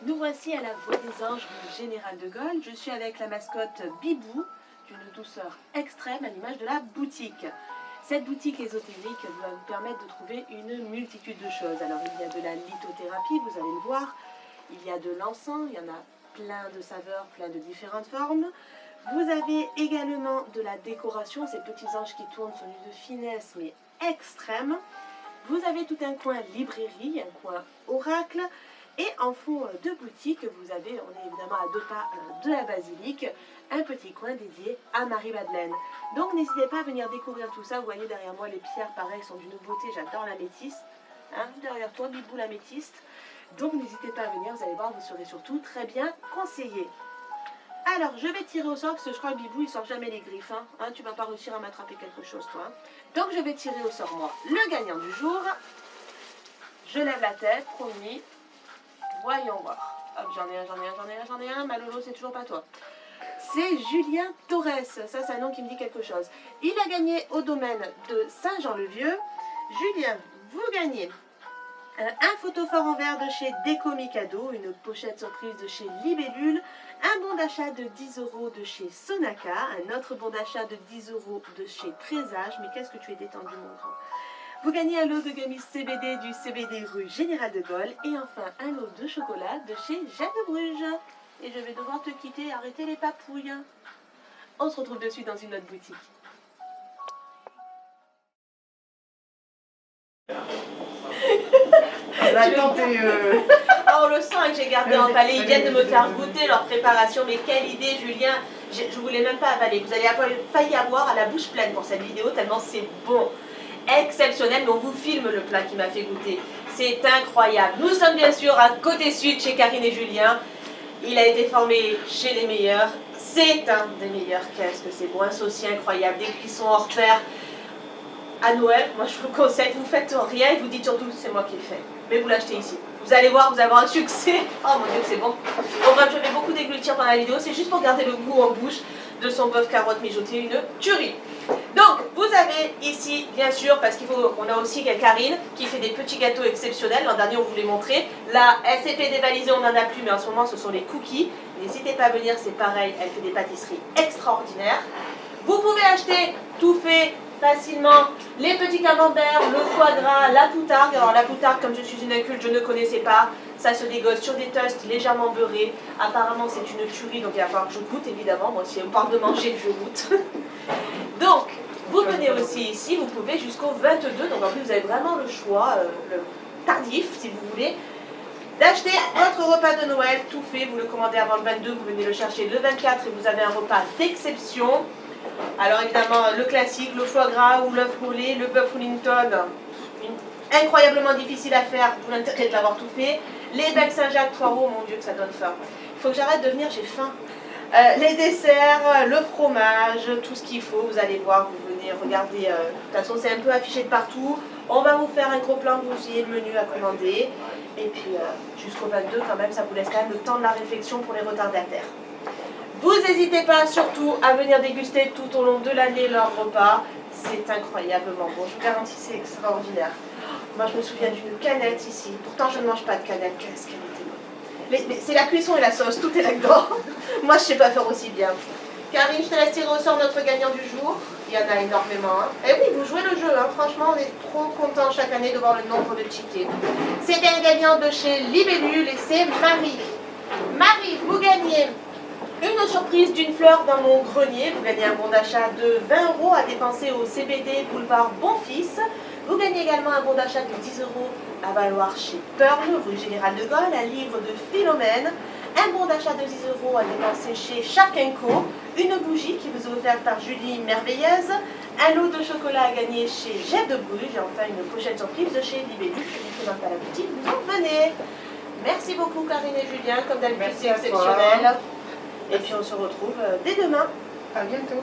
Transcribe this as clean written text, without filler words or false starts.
Nous voici à la Voie des Anges, rue Général de Gaulle. Je suis avec la mascotte Bibou, d'une douceur extrême à l'image de la boutique. Cette boutique ésotérique va vous permettre de trouver une multitude de choses. Alors il y a de la lithothérapie, vous allez le voir. Il y a de l'encens, il y en a plein de saveurs, plein de différentes formes. Vous avez également de la décoration. Ces petits anges qui tournent sont d'une finesse mais extrême. Vous avez tout un coin librairie, un coin oracle. Et en fond de boutique, vous avez, on est évidemment à 2 pas de la basilique, un petit coin dédié à Marie-Madeleine. Donc n'hésitez pas à venir découvrir tout ça. Vous voyez derrière moi, les pierres pareilles sont d'une beauté, j'adore l'améthyste. Hein, derrière toi, Bibou l'améthyste. Donc n'hésitez pas à venir, vous allez voir, vous serez surtout très bien conseillés. Alors, je vais tirer au sort, parce que je crois que Bibou, il sort jamais les griffes. Hein, tu vas pas réussir à m'attraper quelque chose, toi. Donc je vais tirer au sort, moi, le gagnant du jour. Je lève la tête, promis. Voyons voir. Hop, j'en ai un. Malolo, c'est toujours pas toi. C'est Julien Torres. Ça, c'est un nom qui me dit quelque chose. Il a gagné au domaine de Saint-Jean-le-Vieux. Julien, vous gagnez un photophore en verre de chez Déco Mikado, une pochette surprise de chez Libellule, un bon d'achat de 10 € de chez Sonaca, un autre bon d'achat de 10 € de chez Présage. Mais qu'est-ce que tu es détendu, mon grand. Vous gagnez un lot de gummies CBD du CBD rue Général de Gaulle et enfin un lot de chocolat de chez Jeanne de Bruges. Et je vais devoir te quitter et arrêter les papouilles. On se retrouve de suite dans une autre boutique. Ah, on le sent que j'ai gardé en palais. Ils viennent de me faire goûter leur préparation. Mais quelle idée, Julien. Je voulais même pas avaler. Vous allez failli avoir à la bouche pleine pour cette vidéo tellement c'est bon. Exceptionnel, mais on vous filme le plat qui m'a fait goûter. C'est incroyable. Nous sommes bien sûr à Côté Sud chez Karine et Julien. Il a été formé chez les meilleurs. C'est un des meilleurs. Qu'est-ce que c'est bon, un saucier incroyable, des cuissons hors pair. À Noël, moi je vous conseille, vous faites rien et vous dites surtout c'est moi qui ai fait. Mais vous l'achetez ici. Vous allez voir, vous allez avoir un succès. Oh mon Dieu, c'est bon. Bon bref, je vais beaucoup déglutir pendant la vidéo. C'est juste pour garder le goût en bouche de son bœuf carotte mijoté, une tuerie. Donc, vous avez ici, bien sûr, parce qu'on a aussi Karine qui fait des petits gâteaux exceptionnels. L'an dernier, on vous les montrait. Là, elle s'est fait dévaliser, on n'en a plus, mais en ce moment, ce sont les cookies. N'hésitez pas à venir, c'est pareil, elle fait des pâtisseries extraordinaires. Vous pouvez acheter tout fait facilement les petits camemberts, le foie gras, la poutargue. Alors la poutargue, comme je suis une inculte, je ne connaissais pas. Ça se dégosse sur des toasts légèrement beurrés. Apparemment, c'est une tuerie, donc il va falloir que je goûte, évidemment. Moi, si on parle de manger, je goûte. Donc, vous venez aussi ici, vous pouvez jusqu'au 22. Donc en plus, vous avez vraiment le choix, le tardif, si vous voulez, d'acheter votre repas de Noël tout fait. Vous le commandez avant le 22, vous venez le chercher le 24 et vous avez un repas d'exception. Alors évidemment, le classique, le foie gras ou l'œuf roulé, le bœuf Wellington, incroyablement difficile à faire, pour l'intérêt de l'avoir tout fait. Les becs Saint-Jacques, poireaux, mon Dieu que ça donne faim. Il faut que j'arrête de venir, j'ai faim. Les desserts, le fromage, tout ce qu'il faut, vous allez voir, vous venez regarder, de toute façon c'est un peu affiché de partout. On va vous faire un gros plan, vous ayez le menu à commander. Et puis jusqu'au 22 quand même, ça vous laisse quand même le temps de la réflexion pour les retardataires. Vous n'hésitez pas surtout à venir déguster tout au long de l'année leur repas. C'est incroyablement bon, je vous garantis, c'est extraordinaire. Moi je me souviens d'une canette ici, pourtant je ne mange pas de canette, qu'est-ce qu'elle était bonne. Mais c'est la cuisson et la sauce, tout est là-dedans. Moi je ne sais pas faire aussi bien. Karine, je te laisse tirer au sort notre gagnant du jour. Il y en a énormément. Hein. Et oui, vous jouez le jeu, hein. Franchement on est trop contents chaque année de voir le nombre de tickets. C'est un gagnant de chez Libellule et c'est Marie. Marie, vous gagnez une surprise d'une fleur dans mon grenier. Vous gagnez un bon d'achat de 20 € à dépenser au CBD Boulevard Bonfils. Vous gagnez également un bon d'achat de 10 € à valoir chez Pearl, rue Général de Gaulle, un livre de Philomène. Un bon d'achat de 10 € à dépenser chez Shark & Co. Une bougie qui vous est offerte par Julie Merveilleuse. Un lot de chocolat à gagner chez Jeanne de Bruges. Et enfin une pochette surprise de chez Libellule qui vous présente à la boutique. Vous en venez. Merci beaucoup Karine et Julien. Comme d'habitude, c'est exceptionnel. Et puis on se retrouve dès demain. À bientôt.